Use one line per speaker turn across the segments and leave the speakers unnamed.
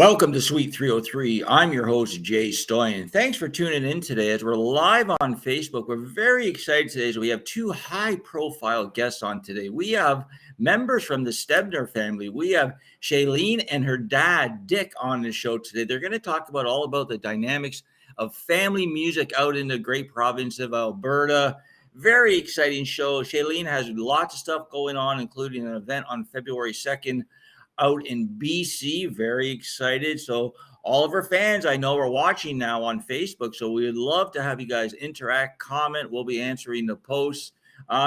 Welcome to Suite 303. I'm your host, Jay Stoyan. Thanks for tuning in today as we're live on Facebook. We're very excited today as we have two high-profile guests on today. We have members from the Stebner family. We have Shalaine and her dad, Dick, on the show today. They're going to talk about all about the dynamics of family music out in the great province of Alberta. Very exciting show. Shalaine has lots of stuff going on, including an event on February 2nd out in BC. Very excited. So all of our fans I know are watching now on Facebook. So we would love to have you guys interact, comment. We'll be answering the posts.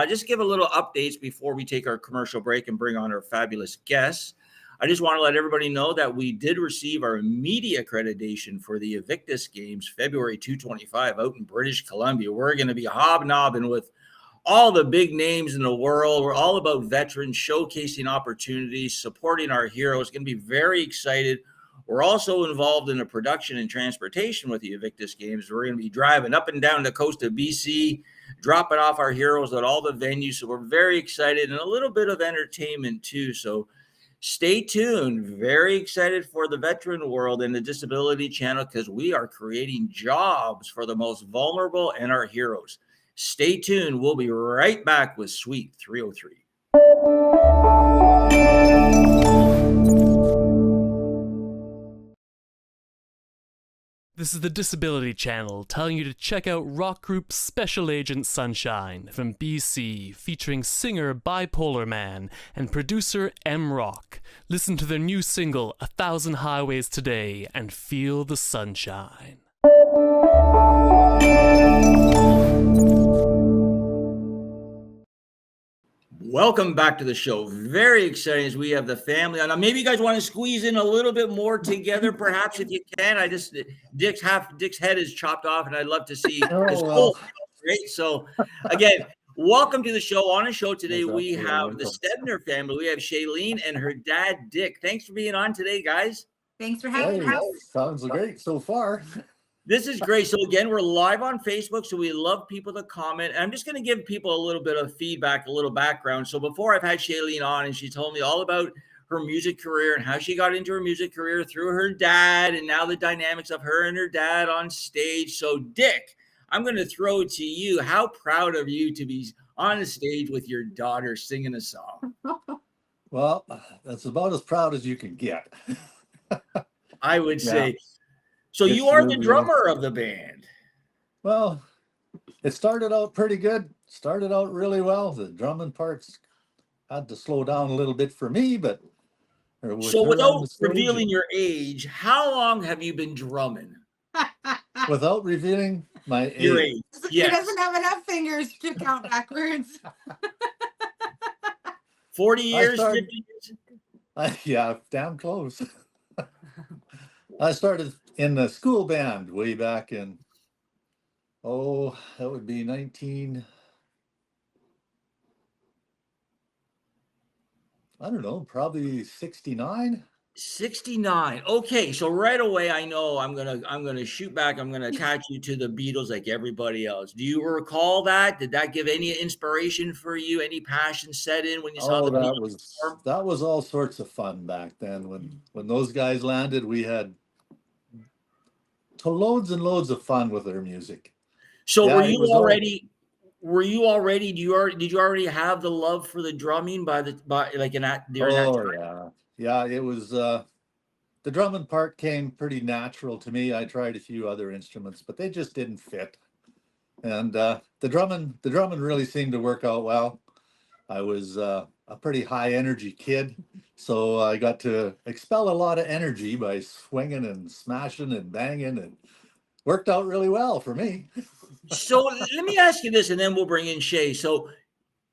Just give a little updates before we take our commercial break and bring on our fabulous guests. I just want to let everybody know that we did receive our media accreditation for the Invictus Games, February 225 out in British Columbia. We're going to be hobnobbing with all the big names in the world. We're all about veterans, showcasing opportunities, supporting our heroes. Going to be very excited. We're also involved in the production and transportation with the Invictus Games. We're going to be driving up and down the coast of BC, dropping off our heroes at all the venues. So we're very excited and a little bit of entertainment too. So stay tuned. Very excited for the veteran world and the disability channel because we are creating jobs for the most vulnerable and our heroes. Stay tuned. We'll be right back with Suite 303.
This is the Disability Channel telling you to check out rock group Special Agent Sunshine from BC, featuring singer Bipolar Man and producer M Rock. Listen to their new single, 1,000 Highways Today, and feel the sunshine.
Welcome back to the show. Very exciting as we have the family on. Now, maybe you guys want to squeeze in a little bit more together, perhaps, if you can. Dick's head is chopped off, and I'd love to see his whole. Great. So, again, welcome to the show. On the show today, we have the Stebner family. We have Shalaine and her dad, Dick. Thanks for being on today, guys.
Thanks for having us.
Sounds great so far.
This is great. So again, we're live on Facebook, so we love people to comment. And I'm just going to give people a little bit of feedback, a little background. So before I've had Shalaine on, and she told me all about her music career and how she got into her music career through her dad, and now the dynamics of her and her dad on stage. So Dick, I'm going to throw it to you. How proud of you to be on the stage with your daughter singing a song?
Well, that's about as proud as you can get.
I would say. So you are the drummer of the band.
Well, it started out pretty good. Started out really well. The drumming parts had to slow down a little bit for me, but
so without revealing your age, how long have you been drumming?
Without revealing my
your age.
Yes. He doesn't have enough fingers to count backwards.
40 years, 50 years?
Yeah, damn close. I started in the school band way back in, that would be probably 69.
69. Okay, so right away I know I'm gonna shoot back. I'm gonna attach you to the Beatles like everybody else. Do you recall that? Did that give any inspiration for you? Any passion set in when you saw the Beatles?
That was all sorts of fun back then. When those guys landed, we had loads and loads of fun with their music.
So were you already? Did you already have the love for the drumming during that time?
Yeah. It was the drumming part came pretty natural to me. I tried a few other instruments, but they just didn't fit. And the drumming really seemed to work out well. I was a pretty high energy kid, so I got to expel a lot of energy by swinging and smashing and banging, and worked out really well for me.
So let me ask you this, and then we'll bring in Shay. So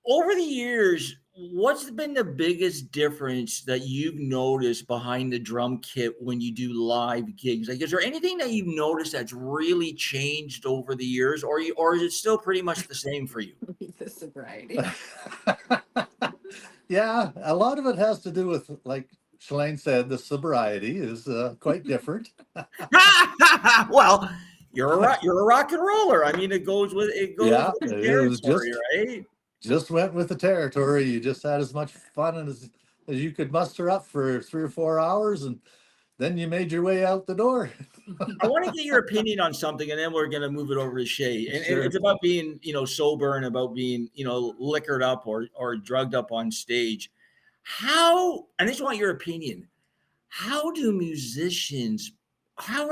over the years, what's been the biggest difference that you've noticed behind the drum kit when you do live gigs? Like, is there anything that you've noticed that's really changed over the years, or is it still pretty much the same for you?
The sobriety.
Yeah, a lot of it has to do with, like Shalaine said, the sobriety is quite different.
Well, you're a rock and roller. I mean, it goes with the territory, right?
Just went with the territory. You just had as much fun as you could muster up for 3 or 4 hours, and then you made your way out the door.
I want to get your opinion on something, and then we're going to move it over to Shay. And
Sure.
it's about being, sober and about being, liquored up or drugged up on stage. How, and I just want your opinion, how are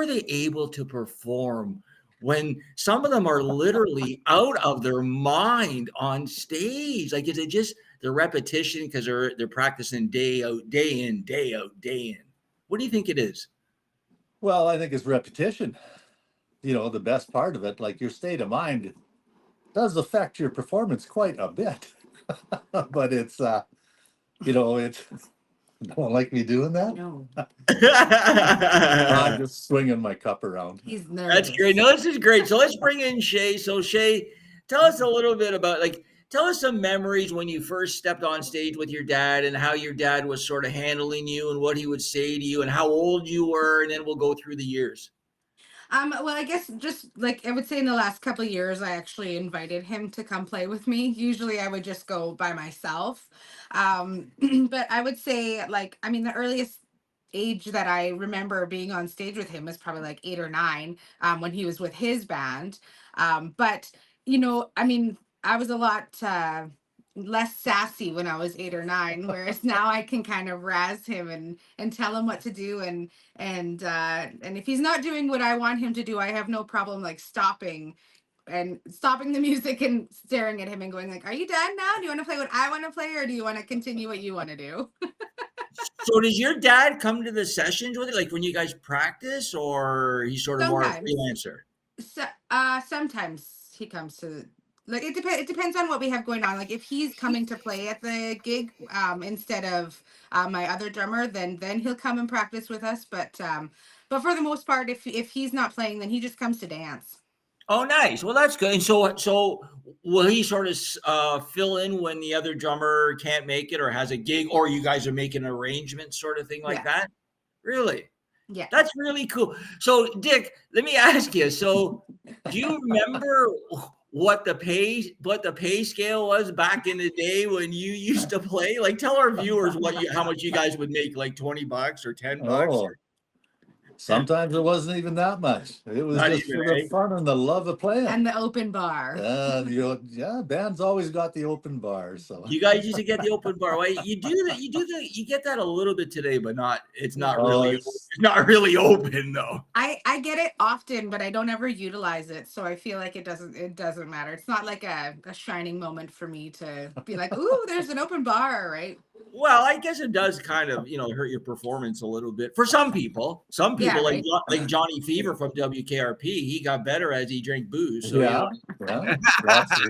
they able to perform when some of them are literally out of their mind on stage? Like, is it just the repetition because they're practicing day out, day in, day out, day in? What do you think it is?
Well, I think it's repetition. The best part of it, like your state of mind, does affect your performance quite a bit. But it's, it's, don't like me doing that?
No,
I'm just swinging my cup around.
he's nervous.
That's great. No, this is great. So let's bring in Shay. So Shay, tell us a little bit about, tell us some memories when you first stepped on stage with your dad and how your dad was sort of handling you and what he would say to you and how old you were. And then we'll go through the years.
Well, I guess just like I would say in the last couple of years, I actually invited him to come play with me. Usually I would just go by myself. But I would say the earliest age that I remember being on stage with him was probably like 8 or 9, when he was with his band. But I was a lot less sassy when I was 8 or 9, whereas now I can kind of razz him and tell him what to do, and if he's not doing what I want him to do, I have no problem like stopping the music and staring at him and going like, "Are you done now? Do you want to play what I want to play, or do you want to continue what you want to do?"
So does your dad come to the sessions with it, like when you guys practice, or he's sort of more a
Sometimes.
freelancer?
So, sometimes he comes to, like, it depends on what we have going on. Like if he's coming to play at the gig, instead of my other drummer, then he'll come and practice with us. But for the most part, if he's not playing, then he just comes to dance.
Oh, nice. Well, that's good. And so will he sort of fill in when the other drummer can't make it or has a gig, or you guys are making an arrangement sort of thing like
Yeah.
that? Really?
Yeah.
That's really cool. So, Dick, let me ask you. So, do you remember what the pay scale was back in the day when you used to play? Like, tell our viewers how much you guys would make, like $20 or $10.
Oh, sometimes it wasn't even that much. It was
Not
just
even,
for the fun and the love of playing.
And the open bar.
Bands always got the open bar. So
You guys used to get the open bar. Well, you get that a little bit today, but it's not really open though.
I get it often, but I don't ever utilize it, so I feel like it doesn't matter. It's not like a shining moment for me to be like, "Ooh, there's an open bar," right?
Well, I guess it does kind of, hurt your performance a little bit for some people. Some people,
Yeah, right.
like Johnny Fever from WKRP, he got better as he drank booze. So,
yeah.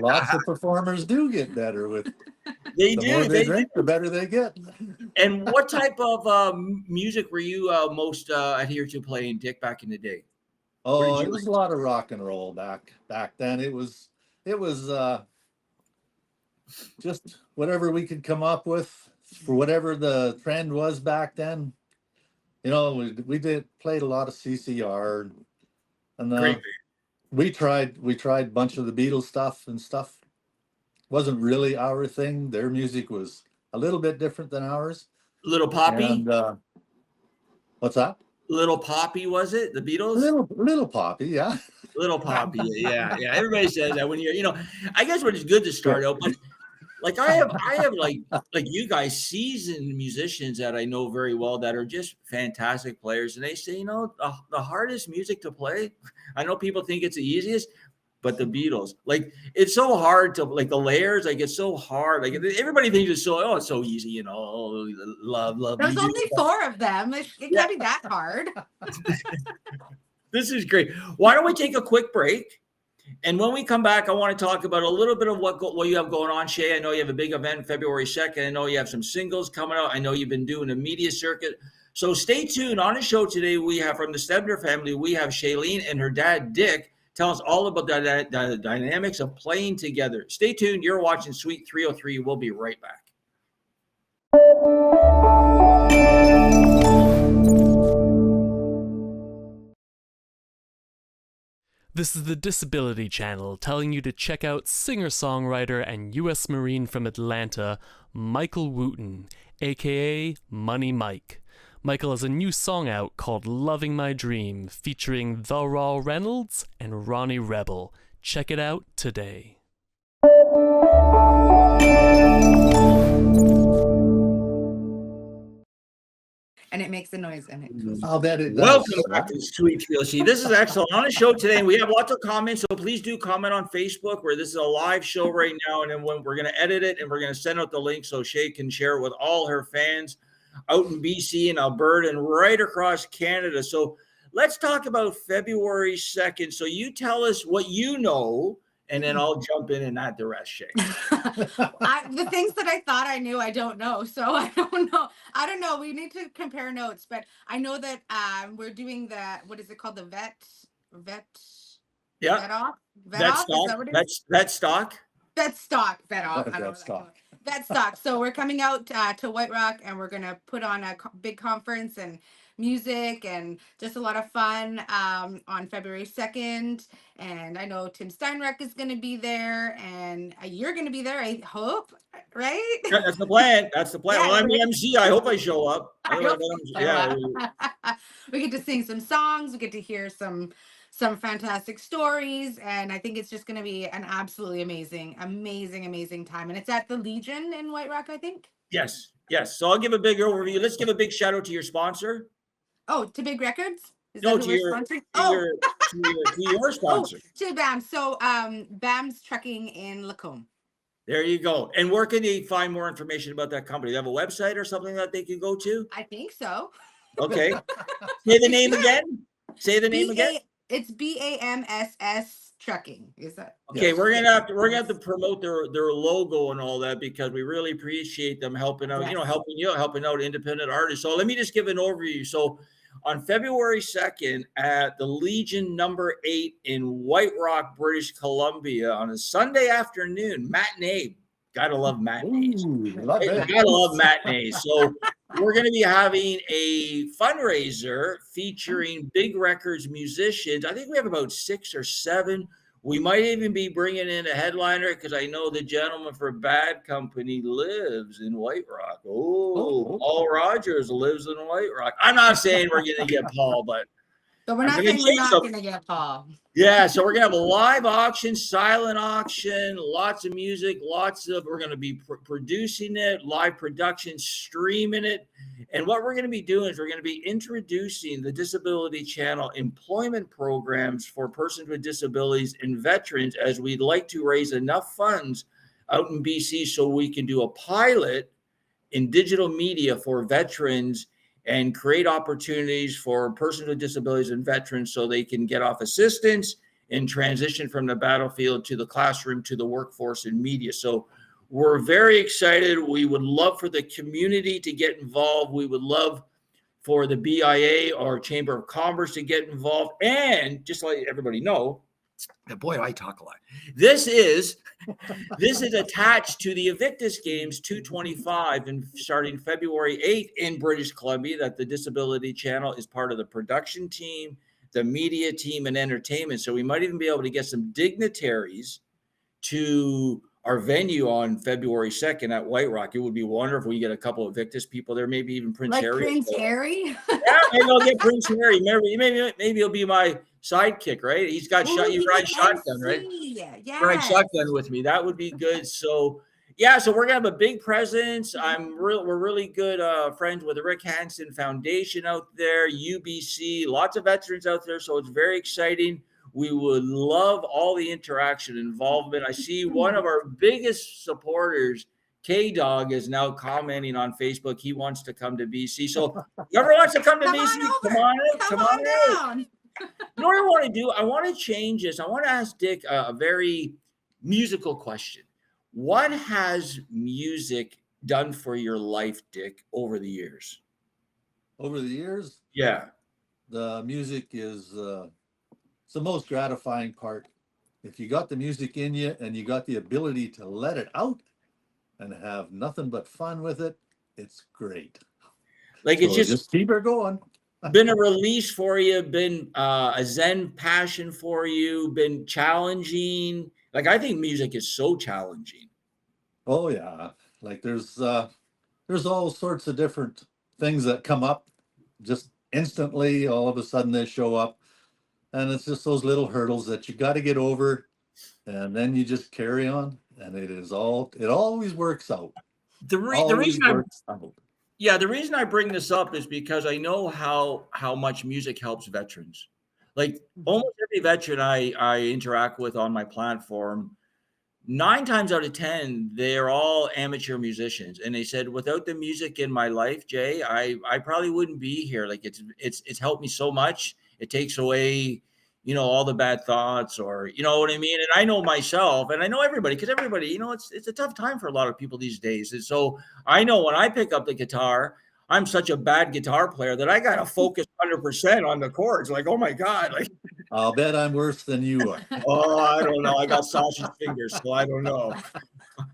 Lots of performers do get better with.
They
The
do.
more they drink, the better they get.
And what type of music were you most adhered to playing, Dick, back in the day?
Oh, it was a lot of rock and roll back then. It was just whatever we could come up with for whatever the trend was back then. We played a lot of CCR, and we tried a bunch of the Beatles stuff and stuff. Wasn't really our thing. Their music was a little bit different than ours.
Little Poppy?
And, what's that?
Little Poppy, was it? The Beatles?
Little Poppy, yeah.
Little Poppy, yeah. Everybody says that when you're, I guess when it's good to start out, but like I have like you guys, seasoned musicians that I know very well that are just fantastic players, and they say, the hardest music to play. I know people think it's the easiest, but the Beatles, like it's so hard to like the layers, like it's so hard. Like everybody thinks it's so easy, love.
There's only 4 of them. It can't be that hard.
This is great. Why don't we take a quick break? And when we come back, I want to talk about a little bit of what you have going on, Shay. I know you have a big event February 2nd. I know you have some singles coming out. I know you've been doing a media circuit. So stay tuned. On the show today, we have from the Stebner family, we have Shalaine and her dad, Dick, tell us all about the dynamics of playing together. Stay tuned. You're watching Suite 303. We'll be right back.
This is the Disability Channel telling you to check out singer-songwriter and U.S. Marine from Atlanta, Michael Wooten, aka Money Mike. Michael has a new song out called Loving My Dream, featuring The Raw Reynolds and Ronnie Rebel. Check it out today.
And it makes a noise and it goes.
I'll bet it does.
Welcome back to Sweet TLC. This is excellent. On the show today, and we have lots of comments, so please do comment on Facebook, where this is a live show right now, and then when we're going to edit it and we're going to send out the link so Shay can share it with all her fans out in BC and Alberta and right across Canada. So let's talk about February 2nd. So you tell us what you know, and then I'll jump in add the rest, Shay.
The things that I thought I knew, I don't know. So I don't know. I don't know. We need to compare notes, but I know that we're doing the, what is it called? The vet
Yeah.
vet off?
Vet
Is
stock.
that what it is?
Vet stock.
Vet stock. Vet off. I don't know
Vet
what I call
stock.
it. Vet stock. So we're coming out to White Rock, and we're going to put on a big conference and music and just a lot of fun on February 2nd. And I know Tim Steinreck is going to be there, and you're going to be there, I hope, right?
Yeah, that's the plan. That's the plan.
Yeah,
Well, I'm the
right.
MC. I hope I show up.
I
Otherwise,
hope so.
yeah.
We get to sing some songs. We get to hear some fantastic stories, and I think it's just going to be an absolutely amazing time. And it's at the Legion in White Rock, I think.
Yes. So I'll give a big overview. Let's give a big shout out to your sponsor.
Oh, to Big Records? Is
No,
that
to
who we're
your,
sponsoring?
to your sponsor.
To BAMS. So BAMS Trucking in Lacombe.
There you go. And where can they find more information about that company? They have a website or something that they can go to?
I think so.
Okay. Say the name again. Say the name again.
It's BAMSS Trucking. Is that?
Okay,
Yes.
we're gonna have to promote their logo and all that, because we really appreciate them helping out,
Yes.
helping out independent artists. So let me just give an overview. So on February 2nd at the Legion number 8 in White Rock, British Columbia, on a Sunday afternoon, matinee. Gotta love matinees.
Ooh, love it.
Gotta love matinees. So we're going to be having a fundraiser featuring Big Records musicians. I think we have about 6 or 7. We might even be bringing in a headliner, because I know the gentleman for Bad Company lives in White Rock. Oh, Paul Rogers lives in White Rock. I'm not saying we're going to get Paul, but
we're not saying we're not going to get Paul.
yeah, so we're going to have a live auction, silent auction, lots of music, we're going to be producing it, live production, streaming it. And what we're going to be doing is we're going to be introducing the Disability Channel employment programs for persons with disabilities and veterans, as we'd like to raise enough funds out in BC so we can do a pilot in digital media for veterans and create opportunities for persons with disabilities and veterans so they can get off assistance and transition from the battlefield to the classroom to the workforce in media. So we're very excited. We would love for the community to get involved. We would love for the BIA or Chamber of Commerce to get involved. And just to let everybody know, boy, I talk a lot. This is attached to the Invictus Games 225 and starting February 8th in British Columbia, that the Disability Channel is part of the production team, the media team, and entertainment. So we might even be able to get some dignitaries to our venue on February 2nd at White Rock. It would be wonderful if we get a couple of Victus people there, maybe even Prince
Like
Harry.
Prince Harry?
Yeah, maybe I'll get Prince Harry. Maybe he'll be my sidekick, right? He's got you ride shotgun, right?
Yeah.
Ride shotgun with me. That would be good. So yeah, so we're gonna have a big presence. We're really good friends with the Rick Hansen Foundation out there, UBC, lots of veterans out there. So it's very exciting. We would love all the interaction and involvement. I see one of our biggest supporters, K-Dog, is now commenting on Facebook. He wants to come to BC. So whoever wants to come to BC, come on
down.
You know what I want to do? I want to change this. I want to ask Dick a very musical question. What has music done for your life, Dick, over the years?
Over the years?
Yeah.
The music is it's the most gratifying part. If you got the music in you and you got the ability to let it out and have nothing but fun with it, it's great.
Like
So
it's just
keep her going.
been a release for you, been a Zen passion for you, been challenging. Like I think music is so challenging.
Oh yeah, like there's all sorts of different things that come up just instantly, all of a sudden they show up. And it's just those little hurdles that you got to get over. And then you just carry on. And it always works out.
The
Always
reason
works out.
the reason I bring this up is because I know how much music helps veterans. Like almost every veteran I interact with on my platform, 9 times out of 10, they're all amateur musicians. And they said, without the music in my life, Jay, I probably wouldn't be here. Like it's helped me so much. It takes away, all the bad thoughts, or you know what I mean? And I know myself, and I know everybody, because everybody, it's a tough time for a lot of people these days. And so I know when I pick up the guitar, I'm such a bad guitar player that I gotta focus 100% on the chords. Like, oh my God, like
I'll bet I'm worse than you are.
oh, I don't know. I got sausage fingers, so I don't know.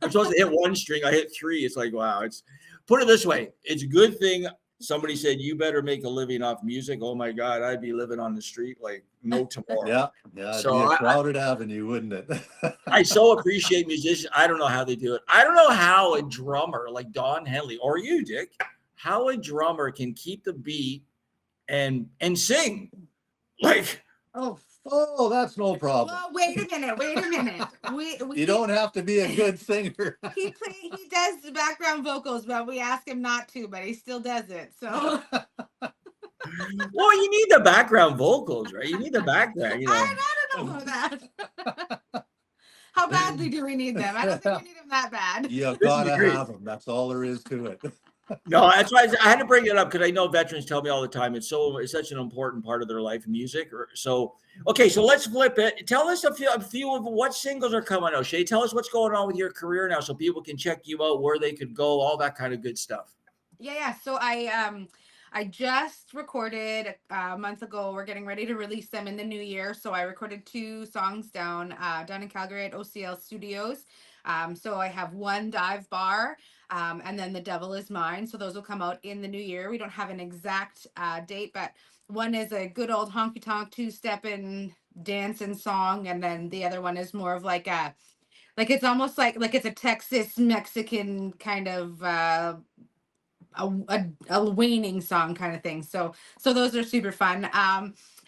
I'm supposed to hit one string. I hit 3. It's like, wow. Put it this way. It's a good thing somebody said, you better make a living off music. Oh my God. I'd be living on the street like no tomorrow.
Yeah. It'd
So
be a crowded avenue, wouldn't it?
I so appreciate musicians. I don't know how they do it. I don't know how a drummer like Don Henley, or you, Dick, how a drummer can keep the beat and sing. Like,
Oh, that's no problem.
Well, wait a minute.
You don't have to be a good singer.
He does the background vocals, but we ask him not to, but he still does it. So
well, you need the background vocals, right? You need the background,
I don't know about that. How badly do we need them? I don't think we need them that bad.
You gotta have them. That's all there is to it.
No, that's why I had to bring it up, because I know veterans tell me all the time it's such an important part of their life, music. So let's flip it. Tell us a few of what singles are coming out. Shay, tell us what's going on with your career now, so people can check you out, where they could go, all that kind of good stuff.
Yeah. So I just recorded a month ago. We're getting ready to release them in the new year. So I recorded 2 songs down in Calgary at OCL Studios. So I have one dive bar, and then The Devil Is Mine. So those will come out in the new year. We don't have an exact date, but one is a good old honky tonk 2-stepping dancing song, and then the other one is more of like it's almost like it's a Texas Mexican kind of a waning song kind of thing. So those are super fun.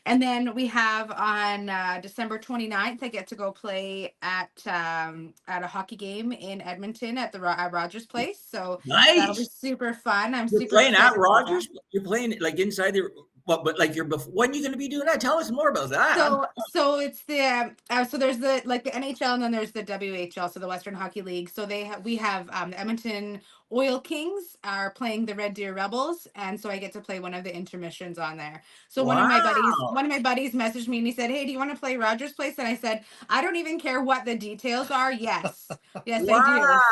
And then we have on December 29th, I get to go play at a hockey game in Edmonton at at Rogers Place. So that'll be
Nice.
super fun.
You're
super
playing at
excited about that.
Rogers. You're playing like inside the but like when are you going to be doing that? Tell us more about that.
So it's the so there's the NHL, and then there's the WHL, so the Western Hockey League. So we have the Edmonton Oil Kings are playing the Red Deer Rebels, and so I get to play one of the intermissions on there. So one of my buddies messaged me and he said, "Hey, do you want to play Rogers Place?" And I said, "I don't even care what the details are." Yes, I do.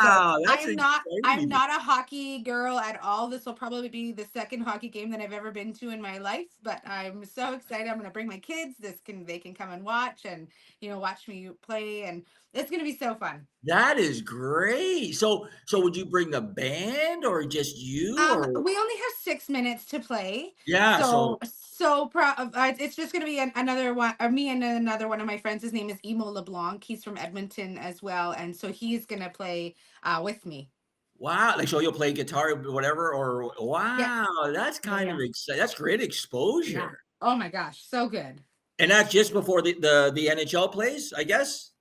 So I'm not a hockey girl at all. This will probably be the second hockey game that I've ever been to in my life, but I'm so excited. I'm going to bring my kids. They can come and watch and watch me play, and it's going to be so fun.
That is great. So would you bring the band or just you?
We only have 6 minutes to play.
Yeah.
It's just going to be another one, or me and another one of my friends. His name is Emo LeBlanc. He's from Edmonton as well, and so he's going to play with me.
Wow. Like, so you'll play guitar, whatever, or wow, yeah. That's kind of exciting. That's great exposure.
Yeah. Oh my gosh, so good.
And that's just before the NHL plays, I guess.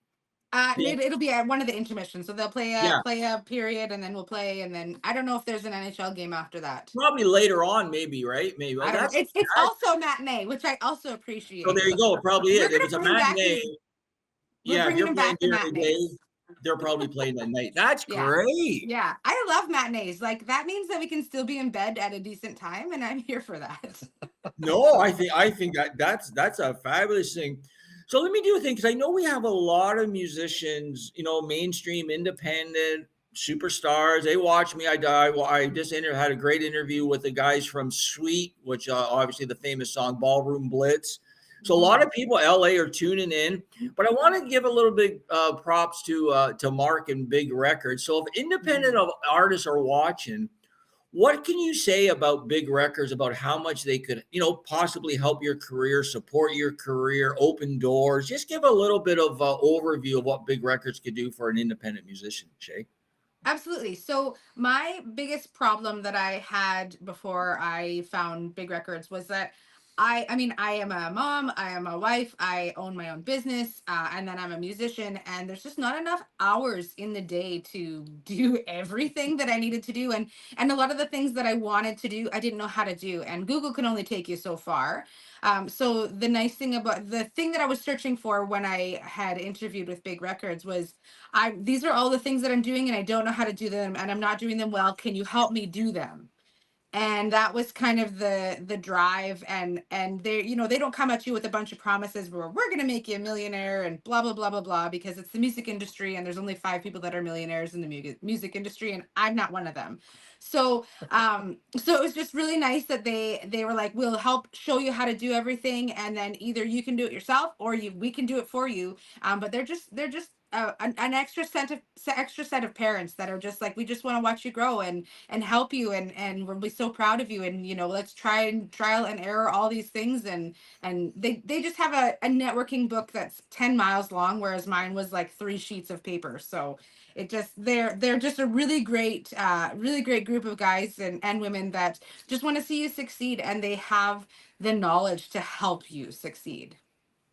It'll be at one of the intermissions, so they'll play a period, and then we'll play, and then I don't know if there's an NHL game after that.
Probably later on, maybe, right? Maybe.
Well, it's also matinee, which I also appreciate.
So there you go. It probably is. If it's a matinee, if you're playing during the day, they're probably playing at night. That's great.
Yeah, I love matinees. Like, that means that we can still be in bed at a decent time, and I'm here for that.
No, I think that's a fabulous thing. So let me do a thing, because I know we have a lot of musicians, mainstream, independent superstars. They watch me. I just had a great interview with the guys from Sweet, which obviously the famous song Ballroom Blitz. So a lot of people LA are tuning in, but I want to give a little big props to Mark and Big Records. So if independent artists are watching, what can you say about Big Records, about how much they could, possibly help your career, support your career, open doors? Just give a little bit of overview of what Big Records could do for an independent musician, Shay.
Absolutely. So my biggest problem that I had before I found big records was that I mean, I am a mom, I am a wife, I own my own business, and then I'm a musician, and there's just not enough hours in the day to do everything that I needed to do, and a lot of the things that I wanted to do, I didn't know how to do, and Google can only take you so far. So the nice thing about the thing that I was searching for when I had interviewed with Big Records was these are all the things that I'm doing and I don't know how to do them and I'm not doing them well. Can you help me do them? And that was kind of the drive, and they, you know, they don't come at you with a bunch of promises where we're going to make you a millionaire and blah blah blah blah blah, because it's the music industry and there's only 5 people that are millionaires in the music industry, and I'm not one of them. So so it was just really nice that they were like, we'll help show you how to do everything, and then either you can do it yourself or we can do it for you. But they're just an extra set of parents that are just like, we just want to watch you grow and help you, and we'll be so proud of you, and you know, let's try and trial and error all these things, and they just have a networking book that's 10 miles long, whereas mine was like 3 sheets of paper. So it just they're just a really great group of guys and women that just want to see you succeed, and they have the knowledge to help you succeed.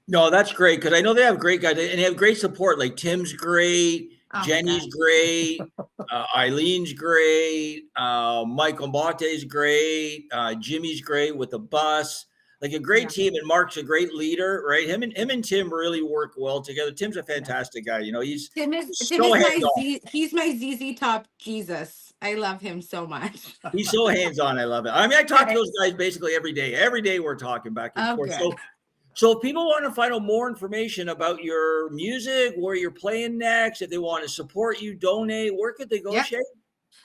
No, that's great because I know they have great guys and they have great support. Like Tim's great,
Oh my
Jenny's
god.
great, Eileen's great, Michael Mate's great, Jimmy's great with the bus. Like a great
Yeah.
team, and Mark's a great leader, right? Him and Tim really work well together. Tim's a
Yeah.
fantastic guy. You know, he's
Tim
so
is
hands on.
he's my ZZ Top Jesus. I love him so much.
He's so hands on. I love it. I mean, I talk to those guys basically every day. Every day we're talking back and
Oh,
forth.
good.
So if people want to find out more information about your music, where you're playing next, if they want to support you, donate, where could they go,
Yep.
Shay?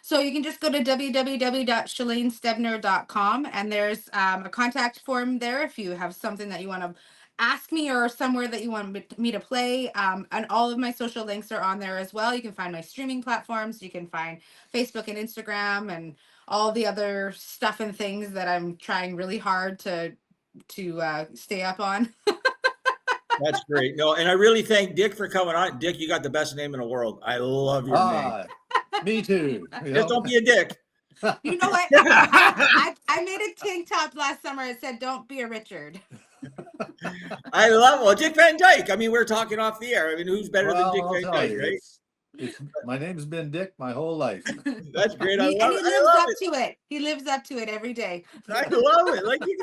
So you can just go to www.shalainestebner.com, and there's a contact form there if you have something that you want to ask me or somewhere that you want me to play. And all of my social links are on there as well. You can find my streaming platforms. You can find Facebook and Instagram and all the other stuff and things that I'm trying really hard to stay up on.
That's great. No, and I really thank Dick for coming on. Dick, you got the best name in the world. I love your name.
Ah, me too.
Just don't be a dick.
You know what? I made a tank top last summer. It said, "Don't be a Richard."
I love well, Dick Van Dyke. I mean, we're talking off the air. I mean, who's better than Dick
Well, I'll
Van
tell
Dyke,
you,
right?
my name's been Dick my whole life.
That's great. I
And
love
he
it. I
lives
love
up
it.
to it. He lives up to it every day.
I love it. Like you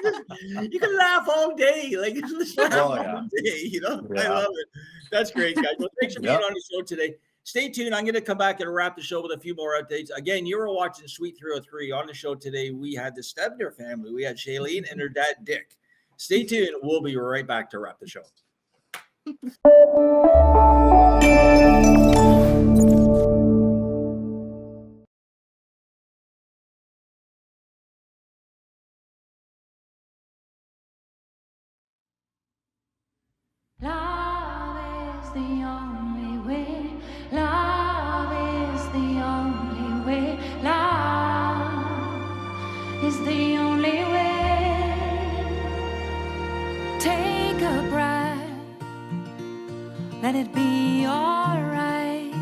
can laugh all day. Like just laugh
Oh,
all
yeah.
day. You know, I
Yeah.
love it. That's great, guys. Well, thanks for being
Yep.
on the show today. Stay tuned. I'm going to come back and wrap the show with a few more updates. Again, you were watching Sweet 303. On the show today, we had the Stebner family. We had Shalaine and her dad, Dick. Stay tuned. We'll be right back to wrap the show.
Love is the only way. Love is the only way. Love is the only way. Take a breath. Let it be alright.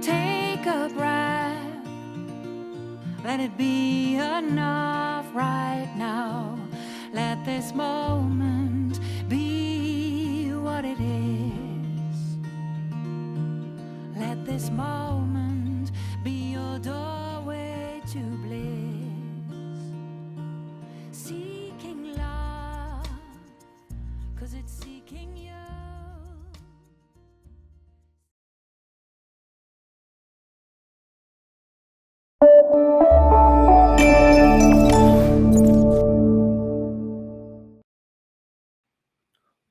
Take a breath. Let it be enough right now. Let this moment be what it is. Let this moment be your doorway to bliss. Seeking love, 'cause it's seeking you.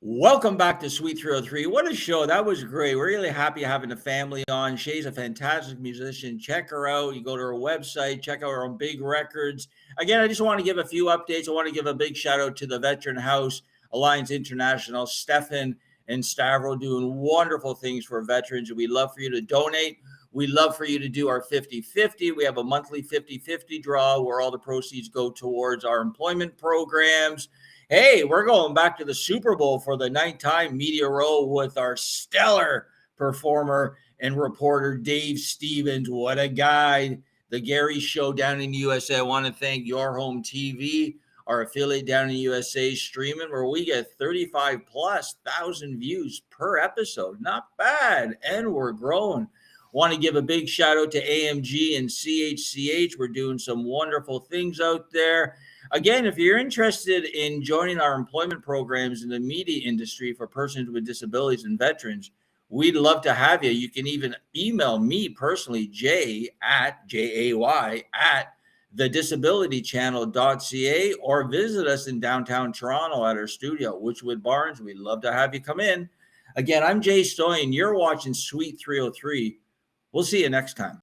Welcome back to Sweet 303. What a show. That was great. We're really happy having the family on. Shay's a fantastic musician. Check her out. You go to her website, check out her on Big Records. Again, I just want to give a few updates. I want to give a big shout out to the Veteran House, Alliance International, Stefan and Stavro doing wonderful things for veterans. We'd love for you to donate. We'd love for you to do our 50-50. We have a monthly 50-50 draw where all the proceeds go towards our employment programs. Hey, we're going back to the Super Bowl for the 9th time, Media Row, with our stellar performer and reporter Dave Stevens. What a guy. The Gary Show down in the USA. I want to thank Your Home TV, our affiliate down in the USA, streaming, where we get 35,000+ views per episode. Not bad. And we're growing. Want to give a big shout out to AMG and CHCH. We're doing some wonderful things out there. Again, if you're interested in joining our employment programs in the media industry for persons with disabilities and veterans, we'd love to have you. You can even email me personally, jay@thedisabilitychannel.ca, or visit us in downtown Toronto at our studio, Witchwood Barnes. We'd love to have you come in. Again, I'm Jay Stoyan. You're watching Suite 303. We'll see you next time.